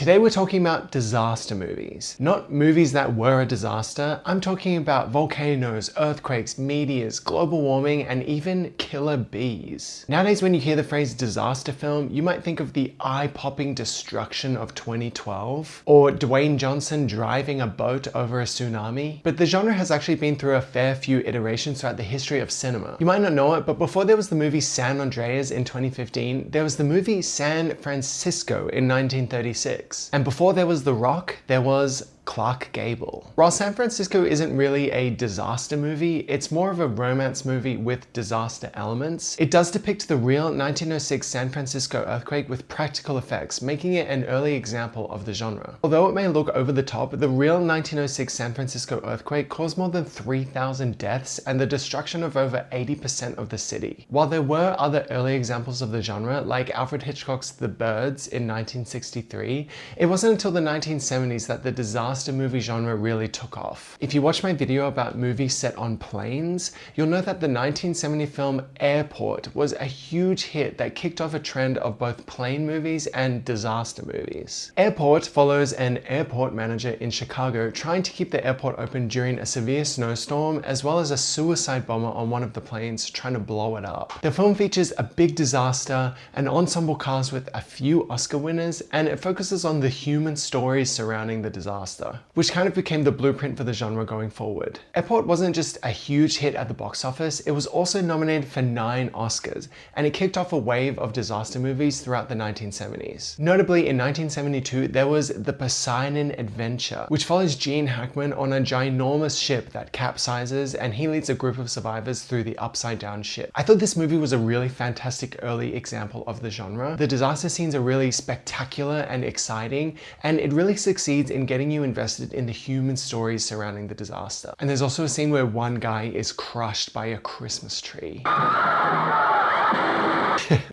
Today we're talking about disaster movies. Not movies that were a disaster, I'm talking about volcanoes, earthquakes, meteors, global warming, and even killer bees. Nowadays when you hear the phrase disaster film, you might think of the eye-popping destruction of 2012, or Dwayne Johnson driving a boat over a tsunami, but the genre has actually been through a fair few iterations throughout the history of cinema. You might not know it, but before there was the movie San Andreas in 2015, there was the movie San Francisco in 1936. And before there was The Rock, there was Clark Gable. While San Francisco isn't really a disaster movie, it's more of a romance movie with disaster elements. It does depict the real 1906 San Francisco earthquake with practical effects, making it an early example of the genre. Although it may look over the top, the real 1906 San Francisco earthquake caused more than 3,000 deaths and the destruction of over 80% of the city. While there were other early examples of the genre, like Alfred Hitchcock's The Birds in 1963, it wasn't until the 1970s that the disaster movie genre really took off. If you watch my video about movies set on planes, you'll know that the 1970 film Airport was a huge hit that kicked off a trend of both plane movies and disaster movies. Airport follows an airport manager in Chicago trying to keep the airport open during a severe snowstorm, as well as a suicide bomber on one of the planes trying to blow it up. The film features a big disaster, an ensemble cast with a few Oscar winners, and it focuses on the human stories surrounding the disaster, which kind of became the blueprint for the genre going forward. Airport wasn't just a huge hit at the box office, it was also nominated for 9 Oscars, and it kicked off a wave of disaster movies throughout the 1970s. Notably, in 1972, there was The Poseidon Adventure, which follows Gene Hackman on a ginormous ship that capsizes, and he leads a group of survivors through the upside-down ship. I thought this movie was a really fantastic early example of the genre. The disaster scenes are really spectacular and exciting, and it really succeeds in getting you invested in the human stories surrounding the disaster. And there's also a scene where one guy is crushed by a Christmas tree.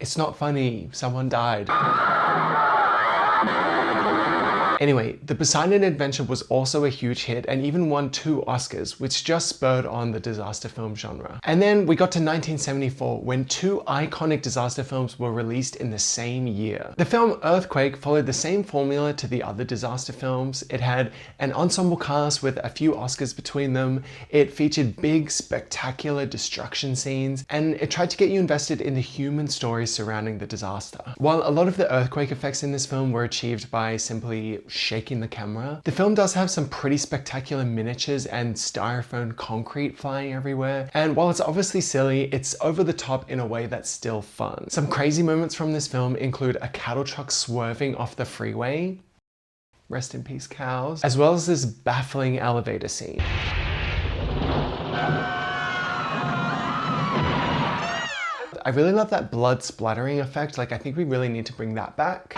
It's not funny, someone died. Anyway, The Poseidon Adventure was also a huge hit and even won 2 Oscars, which just spurred on the disaster film genre. And then we got to 1974 when 2 iconic disaster films were released in the same year. The film Earthquake followed the same formula to the other disaster films. It had an ensemble cast with a few Oscars between them. It featured big, spectacular destruction scenes, and it tried to get you invested in the human stories surrounding the disaster. While a lot of the earthquake effects in this film were achieved by simply shaking the camera, the film does have some pretty spectacular miniatures and styrofoam concrete flying everywhere, and while it's obviously silly, it's over the top in a way that's still fun. Some crazy moments from this film include a cattle truck swerving off the freeway, rest in peace cows, as well as this baffling elevator scene. I really love that blood splattering effect, I think we really need to bring that back.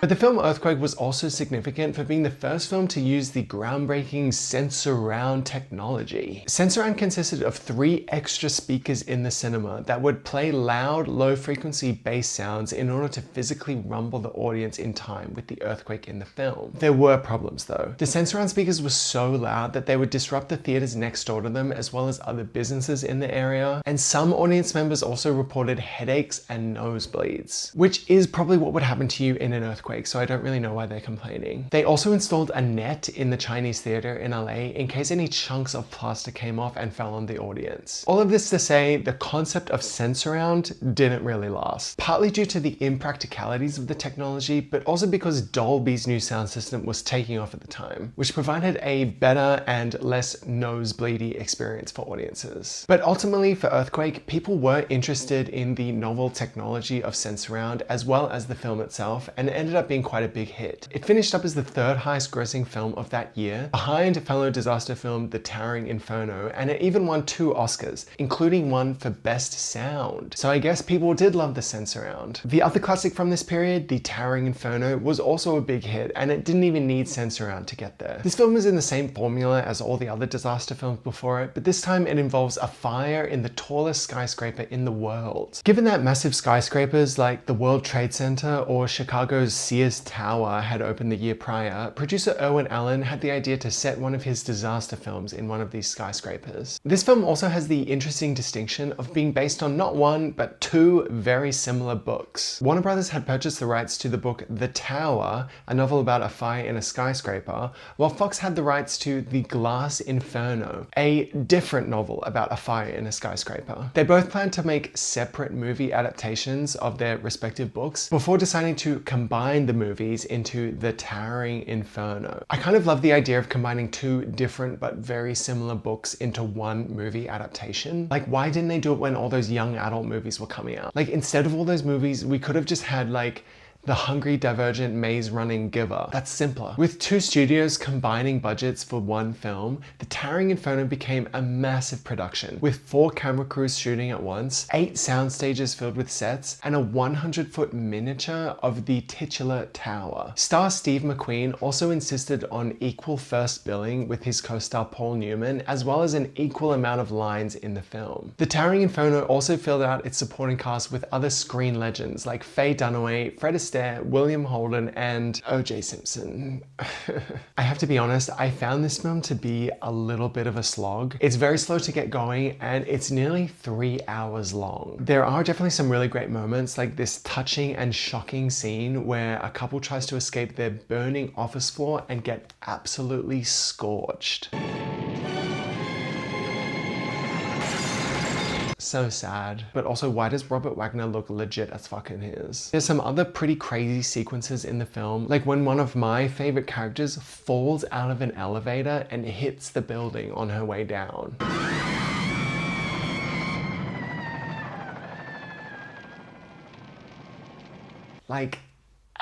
But the film Earthquake was also significant for being the first film to use the groundbreaking Sensurround technology. Sensurround consisted of 3 extra speakers in the cinema that would play loud, low-frequency bass sounds in order to physically rumble the audience in time with the earthquake in the film. There were problems though. The Sensurround speakers were so loud that they would disrupt the theaters next door to them as well as other businesses in the area, and some audience members also reported headaches and nosebleeds, which is probably what would happen to you in an earthquake, so I don't really know why they're complaining. They also installed a net in the Chinese theater in LA in case any chunks of plastic came off and fell on the audience. All of this to say, the concept of Sensurround didn't really last, partly due to the impracticalities of the technology, but also because Dolby's new sound system was taking off at the time, which provided a better and less nosebleedy experience for audiences. But ultimately for Earthquake, people were interested in the novel technology of Sensurround as well as the film itself, and it ended up being quite a big hit. It finished up as the 3rd highest grossing film of that year, behind fellow disaster film The Towering Inferno, and it even won 2 Oscars, including one for Best Sound. So I guess people did love the Sensurround. The other classic from this period, The Towering Inferno, was also a big hit, and it didn't even need Sensurround to get there. This film is in the same formula as all the other disaster films before it, but this time it involves a fire in the tallest skyscraper in the world. Given that massive skyscrapers like the World Trade Center or Chicago's Sears Tower had opened the year prior, producer Irwin Allen had the idea to set one of his disaster films in one of these skyscrapers. This film also has the interesting distinction of being based on not one, but two very similar books. Warner Brothers had purchased the rights to the book The Tower, a novel about a fire in a skyscraper, while Fox had the rights to The Glass Inferno, a different novel about a fire in a skyscraper. They both planned to make separate movie adaptations of their respective books before deciding to combine the movies into The Towering Inferno. I kind of love the idea of combining two different but very similar books into one movie adaptation. Like, why didn't they do it when all those young adult movies were coming out? Like, instead of all those movies, we could have just had like The Hungry Divergent Maze Running Giver. That's simpler. With two studios combining budgets for one film, The Towering Inferno became a massive production, with 4 camera crews shooting at once, 8 sound stages filled with sets, and a 100-foot miniature of the titular tower. Star Steve McQueen also insisted on equal first billing with his co-star Paul Newman, as well as an equal amount of lines in the film. The Towering Inferno also filled out its supporting cast with other screen legends like Faye Dunaway, Fred Astaire, William Holden, and O.J. Simpson. I have to be honest, I found this film to be a little bit of a slog. It's very slow to get going, and it's nearly 3 hours long. There are definitely some really great moments, like this touching and shocking scene where a couple tries to escape their burning office floor and get absolutely scorched. So sad. But also, why does Robert Wagner look legit as fuck in his? There's some other pretty crazy sequences in the film, like when one of my favorite characters falls out of an elevator and hits the building on her way down. Like,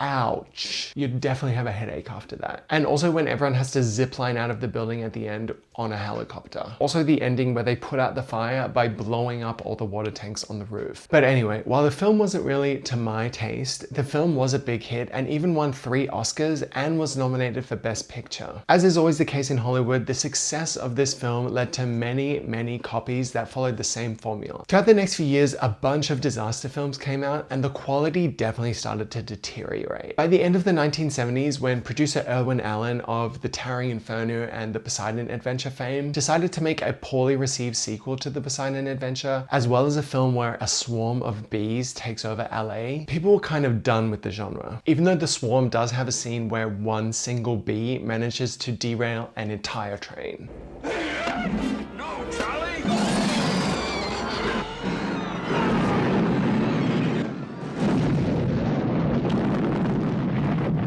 ouch. You'd definitely have a headache after that. And also when everyone has to zip line out of the building at the end on a helicopter. Also the ending where they put out the fire by blowing up all the water tanks on the roof. But anyway, while the film wasn't really to my taste, the film was a big hit and even won 3 Oscars and was nominated for Best Picture. As is always the case in Hollywood, the success of this film led to many copies that followed the same formula. Throughout the next few years, a bunch of disaster films came out and the quality definitely started to deteriorate. By the end of the 1970s, when producer Irwin Allen of The Towering Inferno and The Poseidon Adventure fame decided to make a poorly received sequel to The Poseidon Adventure, as well as a film where a swarm of bees takes over LA, people were kind of done with the genre. Even though The Swarm does have a scene where one single bee manages to derail an entire train. No, Charlie!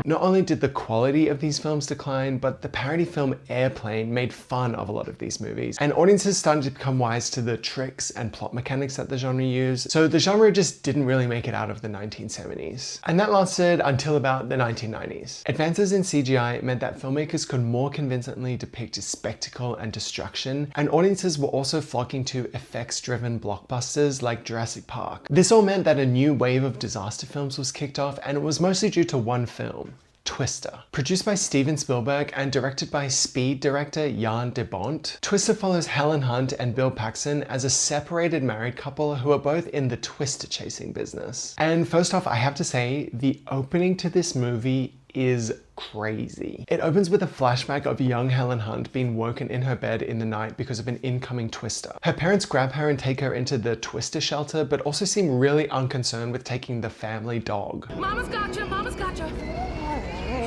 Not only did the quality of these films decline, but the parody film Airplane made fun of a lot of these movies, and audiences started to become wise to the tricks and plot mechanics that the genre used, so the genre just didn't really make it out of the 1970s. And that lasted until about the 1990s. Advances in CGI meant that filmmakers could more convincingly depict spectacle and destruction, and audiences were also flocking to effects-driven blockbusters like Jurassic Park. This all meant that a new wave of disaster films was kicked off, and it was mostly due to one film, Twister. Produced by Steven Spielberg and directed by Speed director Jan de Bont, Twister follows Helen Hunt and Bill Paxton as a separated married couple who are both in the twister chasing business. And first off, I have to say, the opening to this movie is crazy. It opens with a flashback of young Helen Hunt being woken in her bed in the night because of an incoming twister. Her parents grab her and take her into the twister shelter, but also seem really unconcerned with taking the family dog. Mama's gotcha! Mama's gotcha!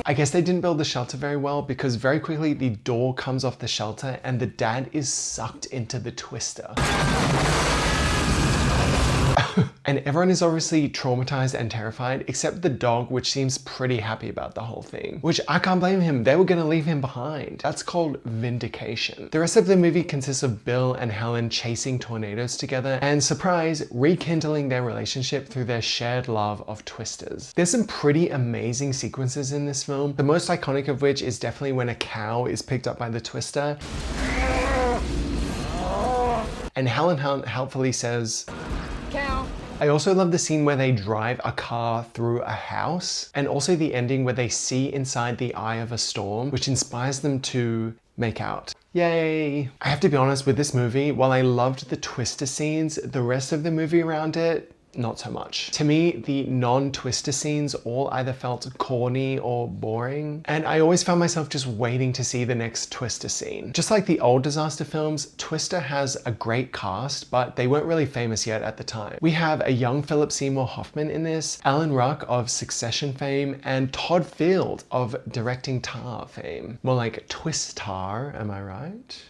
I guess they didn't build the shelter very well because very quickly the door comes off the shelter and the dad is sucked into the twister. And everyone is obviously traumatized and terrified, except the dog, which seems pretty happy about the whole thing. Which I can't blame him, they were gonna leave him behind. That's called vindication. The rest of the movie consists of Bill and Helen chasing tornadoes together and, surprise, rekindling their relationship through their shared love of twisters. There's some pretty amazing sequences in this film, the most iconic of which is definitely when a cow is picked up by the twister. And Helen Hunt helpfully says, Cow. I also love the scene where they drive a car through a house, and also the ending where they see inside the eye of a storm, which inspires them to make out. Yay! I have to be honest with this movie, while I loved the twister scenes, the rest of the movie around it, not so much. To me, the non-Twister scenes all either felt corny or boring, and I always found myself just waiting to see the next Twister scene. Just like the old disaster films, Twister has a great cast, but they weren't really famous yet at the time. We have a young Philip Seymour Hoffman in this, Alan Ruck of Succession fame, and Todd Field of Directing Tar fame. More like Twist-tar, am I right?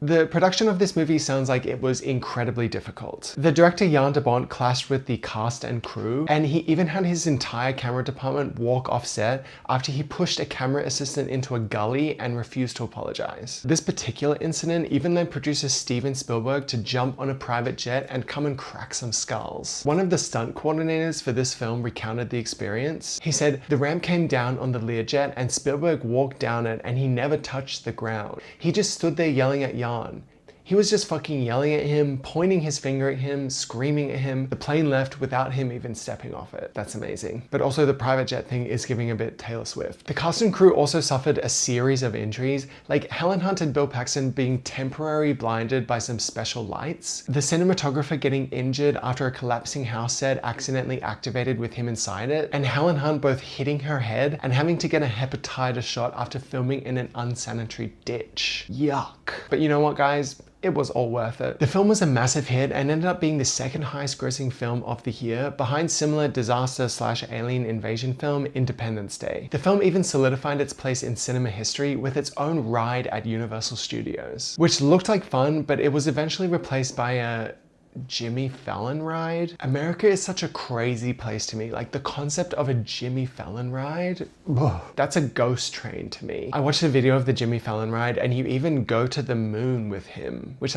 The production of this movie sounds like it was incredibly difficult. The director Jan de Bont clashed with the cast and crew, and he even had his entire camera department walk off set after he pushed a camera assistant into a gully and refused to apologize. This particular incident even led producer Steven Spielberg to jump on a private jet and come and crack some skulls. One of the stunt coordinators for this film recounted the experience. He said, "The ramp came down on the Learjet and Spielberg walked down it and he never touched the ground. He just stood there yelling at Jan. He was just fucking yelling at him, pointing his finger at him, screaming at him. The plane left without him even stepping off it." That's amazing. But also the private jet thing is giving a bit Taylor Swift. The cast and crew also suffered a series of injuries, like Helen Hunt and Bill Paxton being temporarily blinded by some special lights, the cinematographer getting injured after a collapsing house set accidentally activated with him inside it, and Helen Hunt both hitting her head and having to get a hepatitis shot after filming in an unsanitary ditch. Yuck. But you know what, guys? It was all worth it. The film was a massive hit and ended up being the second highest grossing film of the year, behind similar disaster/alien invasion film Independence Day. The film even solidified its place in cinema history with its own ride at Universal Studios, which looked like fun, but it was eventually replaced by a Jimmy Fallon ride. America is such a crazy place to me. Like the concept of a Jimmy Fallon ride, that's a ghost train to me. I watched a video of the Jimmy Fallon ride and you even go to the moon with him, which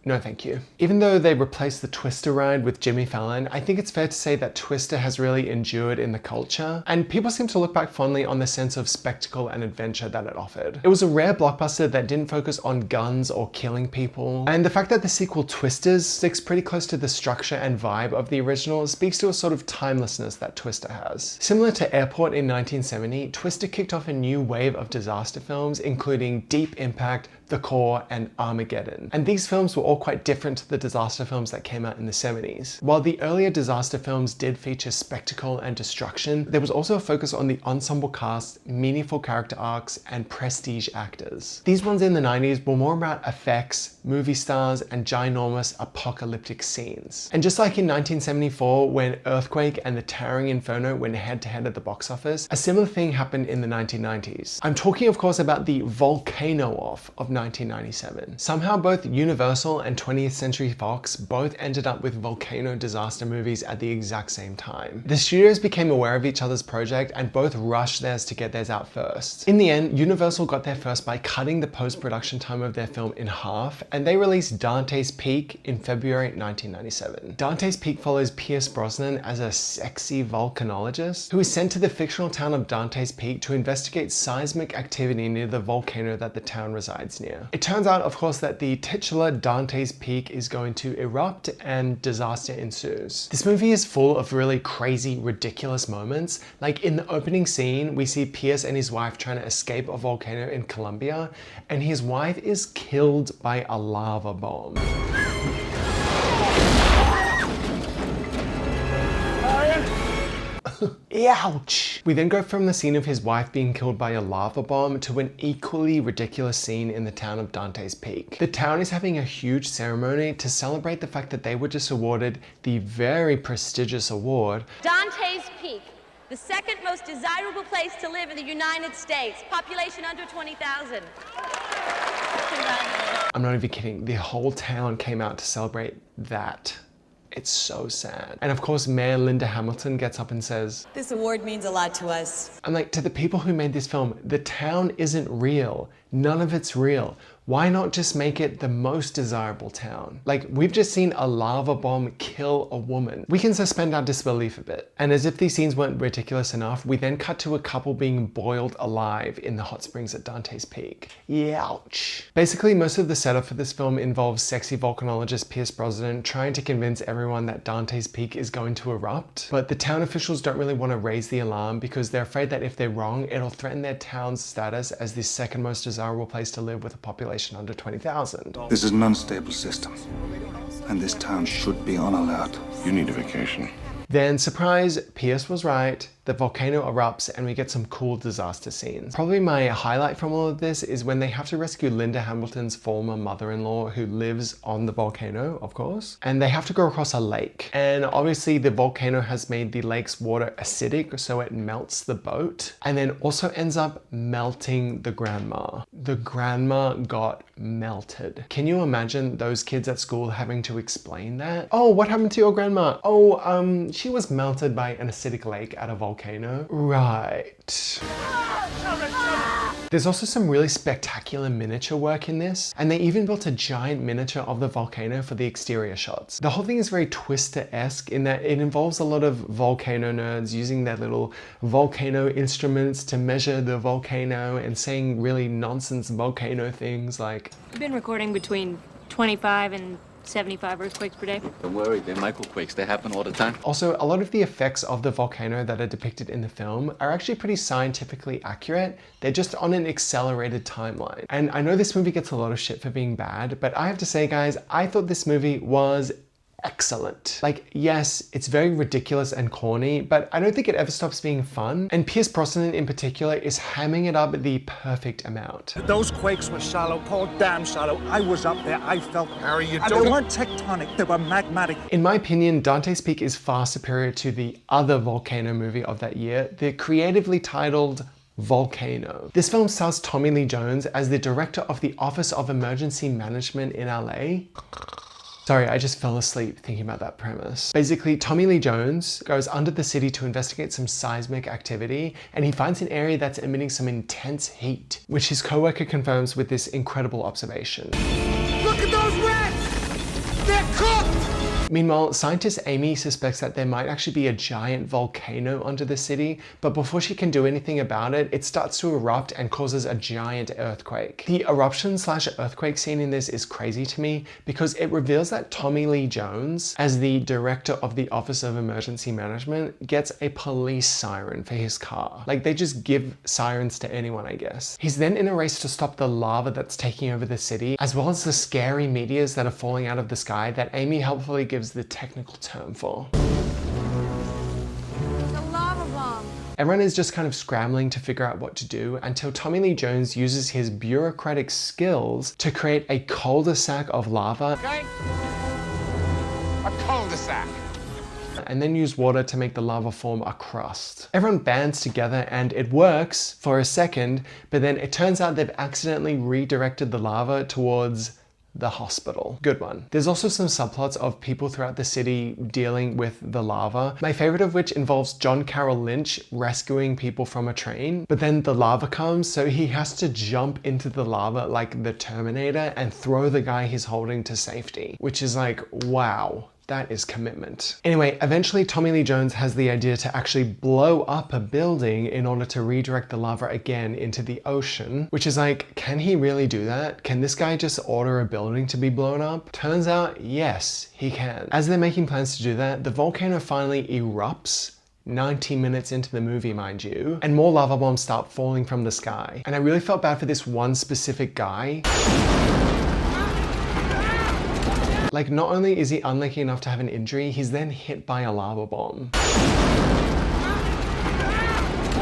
no thank you. Even though they replaced the Twister ride with Jimmy Fallon, I think it's fair to say that Twister has really endured in the culture, and people seem to look back fondly on the sense of spectacle and adventure that it offered. It was a rare blockbuster that didn't focus on guns or killing people, and the fact that the sequel Twisters sticks pretty close to the structure and vibe of the original speaks to a sort of timelessness that Twister has. Similar to Airport in 1970, Twister kicked off a new wave of disaster films, including Deep Impact, The Core, and Armageddon. And these films were all quite different to the disaster films that came out in the 70s. While the earlier disaster films did feature spectacle and destruction, there was also a focus on the ensemble cast, meaningful character arcs, and prestige actors. These ones in the 90s were more about effects, movie stars, and ginormous apocalyptic scenes. And just like in 1974, when Earthquake and the Towering Inferno went head-to-head at the box office, a similar thing happened in the 1990s. I'm talking, of course, about the Volcano Off of 1997. Somehow both Universal and 20th Century Fox both ended up with volcano disaster movies at the exact same time. The studios became aware of each other's project and both rushed theirs to get theirs out first. In the end, Universal got there first by cutting the post-production time of their film in half, and they released Dante's Peak in February 1997. Dante's Peak follows Pierce Brosnan as a sexy volcanologist who is sent to the fictional town of Dante's Peak to investigate seismic activity near the volcano that the town resides near. It turns out, of course, that the titular Dante's Peak is going to erupt and disaster ensues. This movie is full of really crazy, ridiculous moments. Like in the opening scene, we see Pierce and his wife trying to escape a volcano in Colombia, and his wife is killed by a lava bomb. Ouch! We then go from the scene of his wife being killed by a lava bomb to an equally ridiculous scene in the town of Dante's Peak. The town is having a huge ceremony to celebrate the fact that they were just awarded the very prestigious award, Dante's Peak, the second most desirable place to live in the United States, population under 20,000. I'm not even kidding, the whole town came out to celebrate that. It's so sad. And of course, Mayor Linda Hamilton gets up and says, "This award means a lot to us." I'm like, to the people who made this film, the town isn't real. None of it's real. Why not just make it the most desirable town? Like, we've just seen a lava bomb kill a woman. We can suspend our disbelief a bit. And as if these scenes weren't ridiculous enough, we then cut to a couple being boiled alive in the hot springs at Dante's Peak. Ouch. Basically, most of the setup for this film involves sexy volcanologist Pierce Brosnan trying to convince everyone that Dante's Peak is going to erupt. But the town officials don't really want to raise the alarm because they're afraid that if they're wrong, it'll threaten their town's status as the second most desirable place to live with a population under 20,000. This is an unstable system, and this town should be on alert. You need a vacation. Then surprise, Pierce was right. The volcano erupts and we get some cool disaster scenes. Probably my highlight from all of this is when they have to rescue Linda Hamilton's former mother-in-law who lives on the volcano, of course. And they have to go across a lake. And obviously the volcano has made the lake's water acidic, so it melts the boat. And then also ends up melting the grandma. The grandma got melted. Can you imagine those kids at school having to explain that? Oh, what happened to your grandma? Oh, she was melted by an acidic lake at a volcano. Right. There's also some really spectacular miniature work in this, and they even built a giant miniature of the volcano for the exterior shots. The whole thing is very Twister-esque in that it involves a lot of volcano nerds using their little volcano instruments to measure the volcano and saying really nonsense volcano things like, We've been recording between 25 and 75 earthquakes per day. Don't worry, they're microquakes. They happen all the time. Also, a lot of the effects of the volcano that are depicted in the film are actually pretty scientifically accurate. They're just on an accelerated timeline. And I know this movie gets a lot of shit for being bad, but I have to say, guys, I thought this movie was excellent. Like, yes, it's very ridiculous and corny, but I don't think it ever stops being fun. And Pierce Brosnan in particular is hamming it up at the perfect amount. Those quakes were shallow, Paul, damn shallow. I was up there, I felt them. Harry, you And don't... they weren't tectonic, they were magmatic. In my opinion, Dante's Peak is far superior to the other volcano movie of that year, the creatively titled Volcano. This film stars Tommy Lee Jones as the director of the Office of Emergency Management in LA. Sorry, I just fell asleep thinking about that premise. Basically, Tommy Lee Jones goes under the city to investigate some seismic activity, and he finds an area that's emitting some intense heat, which his coworker confirms with this incredible observation. Look at those rats! They're cooked! Meanwhile, scientist Amy suspects that there might actually be a giant volcano under the city, but before she can do anything about it, it starts to erupt and causes a giant earthquake. The eruption/earthquake scene in this is crazy to me because it reveals that Tommy Lee Jones, as the director of the Office of Emergency Management, gets a police siren for his car. Like, they just give sirens to anyone, I guess. He's then in a race to stop the lava that's taking over the city, as well as the scary meteors that are falling out of the sky that Amy helpfully gives the technical term for. The lava bomb. Everyone is just kind of scrambling to figure out what to do until Tommy Lee Jones uses his bureaucratic skills to create a cul-de-sac of lava. Okay? A cul-de-sac. And then use water to make the lava form a crust. Everyone bands together and it works for a second, but then it turns out they've accidentally redirected the lava towards the hospital. Good one. There's also some subplots of people throughout the city dealing with the lava. My favorite of which involves John Carroll Lynch rescuing people from a train, but then the lava comes, so he has to jump into the lava like the Terminator and throw the guy he's holding to safety, which is like, wow. That is commitment. Anyway, eventually Tommy Lee Jones has the idea to actually blow up a building in order to redirect the lava again into the ocean, which is like, can he really do that? Can this guy just order a building to be blown up? Turns out, yes, he can. As they're making plans to do that, the volcano finally erupts, 90 minutes into the movie, mind you, and more lava bombs start falling from the sky. And I really felt bad for this one specific guy. Like, not only is he unlucky enough to have an injury, he's then hit by a lava bomb.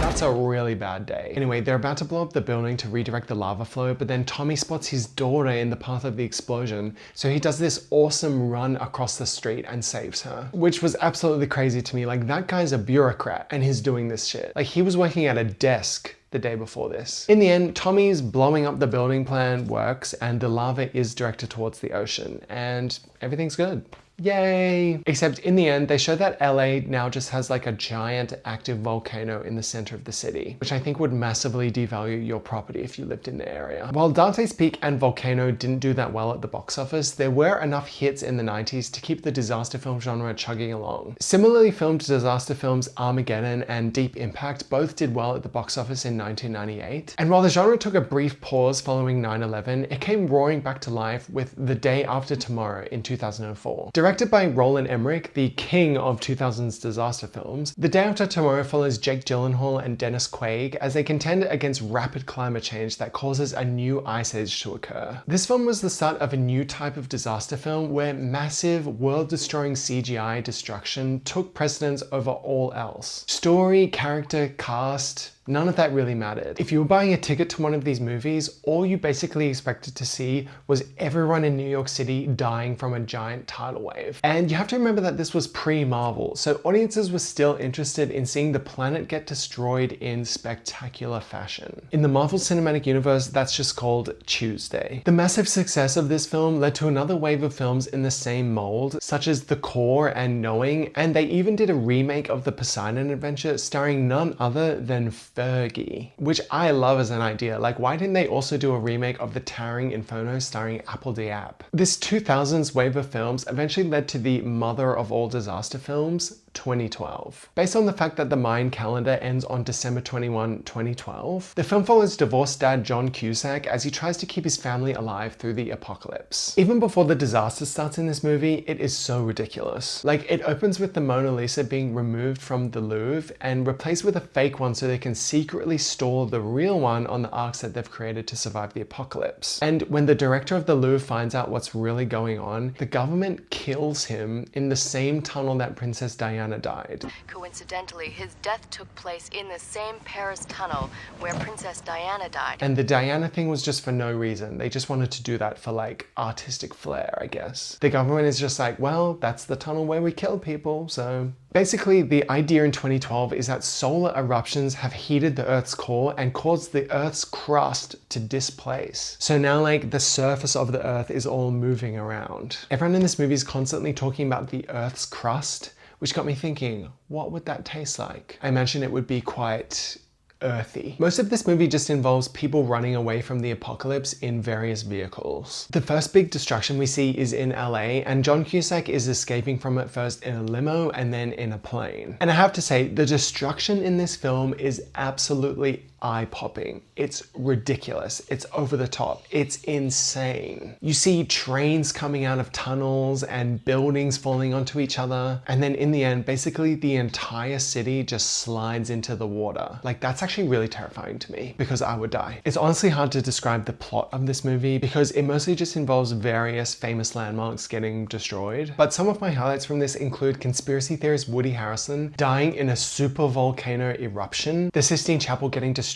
That's a really bad day. Anyway, they're about to blow up the building to redirect the lava flow, but then Tommy spots his daughter in the path of the explosion, so he does this awesome run across the street and saves her, which was absolutely crazy to me. Like, that guy's a bureaucrat and he's doing this shit. Like, he was working at a desk the day before this. In the end, Tommy's blowing up the building plan works and the lava is directed towards the ocean and everything's good. Yay! Except in the end, they show that LA now just has like a giant active volcano in the center of the city, which I think would massively devalue your property if you lived in the area. While Dante's Peak and Volcano didn't do that well at the box office, there were enough hits in the 90s to keep the disaster film genre chugging along. Similarly filmed disaster films Armageddon and Deep Impact both did well at the box office in 1998. And while the genre took a brief pause following 9/11, it came roaring back to life with The Day After Tomorrow in 2004. Directed Directed by Roland Emmerich, the king of 2000s disaster films, The Day After Tomorrow follows Jake Gyllenhaal and Dennis Quaid as they contend against rapid climate change that causes a new ice age to occur. This film was the start of a new type of disaster film where massive, world-destroying CGI destruction took precedence over all else. Story, character, cast, none of that really mattered. If you were buying a ticket to one of these movies, all you basically expected to see was everyone in New York City dying from a giant tidal wave. And you have to remember that this was pre-Marvel, so audiences were still interested in seeing the planet get destroyed in spectacular fashion. In the Marvel Cinematic Universe, that's just called Tuesday. The massive success of this film led to another wave of films in the same mold, such as The Core and Knowing, and they even did a remake of The Poseidon Adventure starring none other than Fergie, which I love as an idea. Like, why didn't they also do a remake of the Towering Inferno starring Apple Diab? This 2000s wave of films eventually led to the mother of all disaster films, 2012. Based on the fact that the Mayan calendar ends on December 21, 2012, the film follows divorced dad John Cusack as he tries to keep his family alive through the apocalypse. Even before the disaster starts in this movie, it is so ridiculous. Like, it opens with the Mona Lisa being removed from the Louvre and replaced with a fake one so they can secretly store the real one on the arks that they've created to survive the apocalypse. And when the director of the Louvre finds out what's really going on, the government kills him in the same tunnel that Princess Diana died. Coincidentally, his death took place in the same Paris tunnel where Princess Diana died. And the Diana thing was just for no reason. They just wanted to do that for like artistic flair, I guess. The government is just like, well, that's the tunnel where we kill people, so... Basically, the idea in 2012 is that solar eruptions have heated the Earth's core and caused the Earth's crust to displace. So now, like, the surface of the Earth is all moving around. Everyone in this movie is constantly talking about the Earth's crust, which got me thinking, what would that taste like? I imagine it would be quite earthy. Most of this movie just involves people running away from the apocalypse in various vehicles. The first big destruction we see is in LA, and John Cusack is escaping from it first in a limo and then in a plane. And I have to say, the destruction in this film is absolutely eye-popping. It's ridiculous. It's over the top. It's insane. You see trains coming out of tunnels and buildings falling onto each other. And then in the end, basically the entire city just slides into the water. Like, that's actually really terrifying to me because I would die. It's honestly hard to describe the plot of this movie because it mostly just involves various famous landmarks getting destroyed. But some of my highlights from this include conspiracy theorist Woody Harrelson dying in a super volcano eruption, the Sistine Chapel getting destroyed,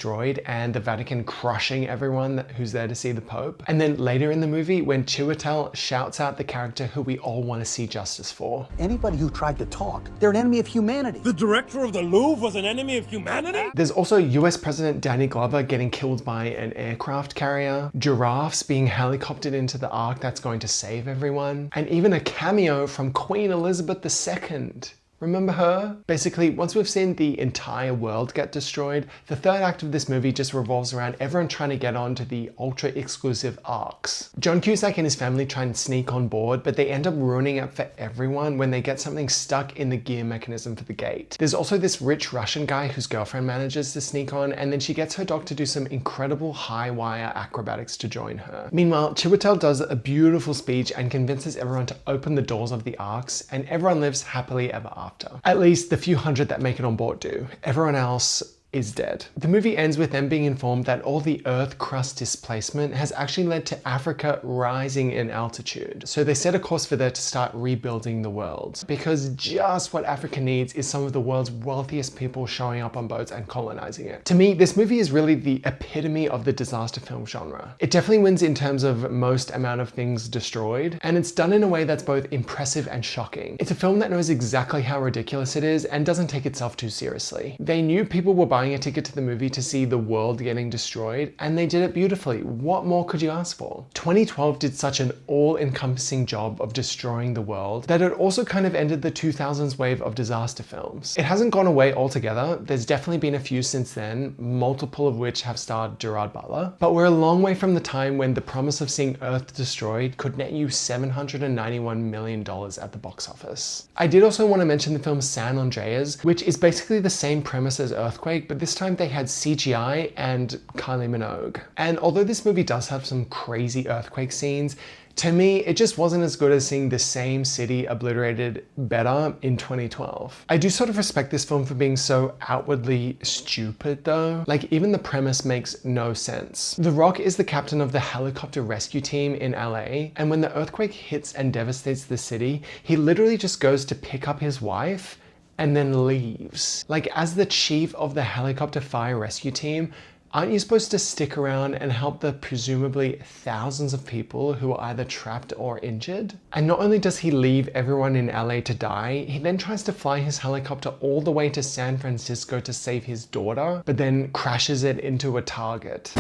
and the Vatican crushing everyone who's there to see the Pope. And then later in the movie, when Chiwetel shouts out the character who we all want to see justice for. Anybody who tried to talk, they're an enemy of humanity. The director of the Louvre was an enemy of humanity? There's also US President Danny Glover getting killed by an aircraft carrier, giraffes being helicoptered into the ark that's going to save everyone, and even a cameo from Queen Elizabeth II. Remember her? Basically, once we've seen the entire world get destroyed, the third act of this movie just revolves around everyone trying to get onto the ultra-exclusive arcs. John Cusack and his family try and sneak on board, but they end up ruining it for everyone when they get something stuck in the gear mechanism for the gate. There's also this rich Russian guy whose girlfriend manages to sneak on, and then she gets her dog to do some incredible high-wire acrobatics to join her. Meanwhile, Chiwetel does a beautiful speech and convinces everyone to open the doors of the arcs, and everyone lives happily ever after. At least the few hundred that make it on board do. Everyone else is dead. The movie ends with them being informed that all the Earth crust displacement has actually led to Africa rising in altitude. So they set a course for there to start rebuilding the world. Because just what Africa needs is some of the world's wealthiest people showing up on boats and colonizing it. To me, this movie is really the epitome of the disaster film genre. It definitely wins in terms of most amount of things destroyed, and it's done in a way that's both impressive and shocking. It's a film that knows exactly how ridiculous it is and doesn't take itself too seriously. They knew people were buying a ticket to the movie to see the world getting destroyed, and they did it beautifully. What more could you ask for? 2012 did such an all-encompassing job of destroying the world that it also kind of ended the 2000s wave of disaster films. It hasn't gone away altogether. There's definitely been a few since then, multiple of which have starred Gerard Butler, but we're a long way from the time when the promise of seeing Earth destroyed could net you $791 million at the box office. I did also want to mention the film San Andreas, which is basically the same premise as Earthquake, but but this time they had CGI and Kylie Minogue. And although this movie does have some crazy earthquake scenes, to me, it just wasn't as good as seeing the same city obliterated better in 2012. I do sort of respect this film for being so outwardly stupid though. Like, even the premise makes no sense. The Rock is the captain of the helicopter rescue team in LA, and when the earthquake hits and devastates the city, he literally just goes to pick up his wife and then leaves. Like, as the chief of the helicopter fire rescue team, aren't you supposed to stick around and help the presumably thousands of people who are either trapped or injured? And not only does he leave everyone in LA to die, he then tries to fly his helicopter all the way to San Francisco to save his daughter, but then crashes it into a target.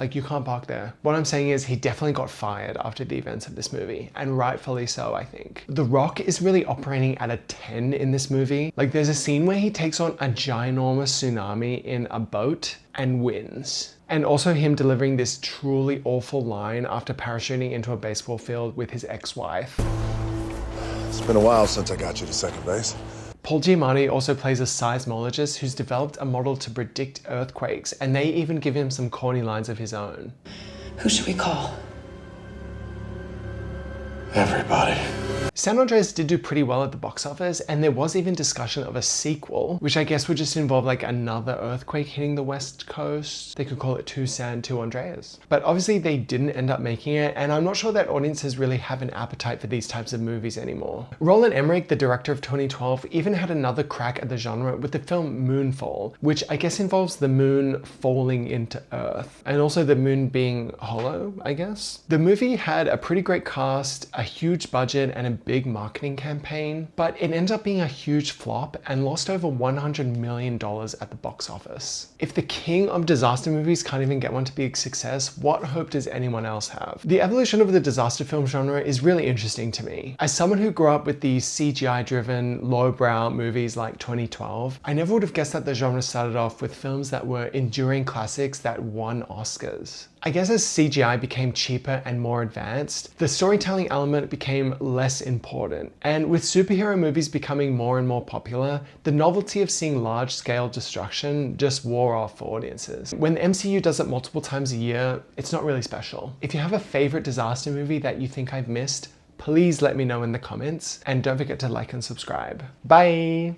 Like, you can't park there. What I'm saying is he definitely got fired after the events of this movie, and rightfully so, I think. The Rock is really operating at a 10 in this movie. Like, there's a scene where he takes on a ginormous tsunami in a boat and wins. And also him delivering this truly awful line after parachuting into a baseball field with his ex-wife. It's been a while since I got you to second base. Paul Giamatti also plays a seismologist who's developed a model to predict earthquakes, and they even give him some corny lines of his own. Who should we call? Everybody. San Andreas did do pretty well at the box office, and there was even discussion of a sequel, which I guess would just involve like another earthquake hitting the West Coast. They could call it Two San, Two Andreas. But obviously they didn't end up making it, and I'm not sure that audiences really have an appetite for these types of movies anymore. Roland Emmerich, the director of 2012, even had another crack at the genre with the film Moonfall, which I guess involves the moon falling into Earth, and also the moon being hollow, I guess. The movie had a pretty great cast, a huge budget, and a big marketing campaign, but it ended up being a huge flop and lost over $100 million at the box office. If the king of disaster movies can't even get one to be a success, what hope does anyone else have? The evolution of the disaster film genre is really interesting to me. As someone who grew up with these CGI-driven, lowbrow movies like 2012, I never would have guessed that the genre started off with films that were enduring classics that won Oscars. I guess as CGI became cheaper and more advanced, the storytelling element became less important. And with superhero movies becoming more and more popular, the novelty of seeing large-scale destruction just wore off for audiences. When the MCU does it multiple times a year, it's not really special. If you have a favorite disaster movie that you think I've missed, please let me know in the comments, and don't forget to like and subscribe. Bye!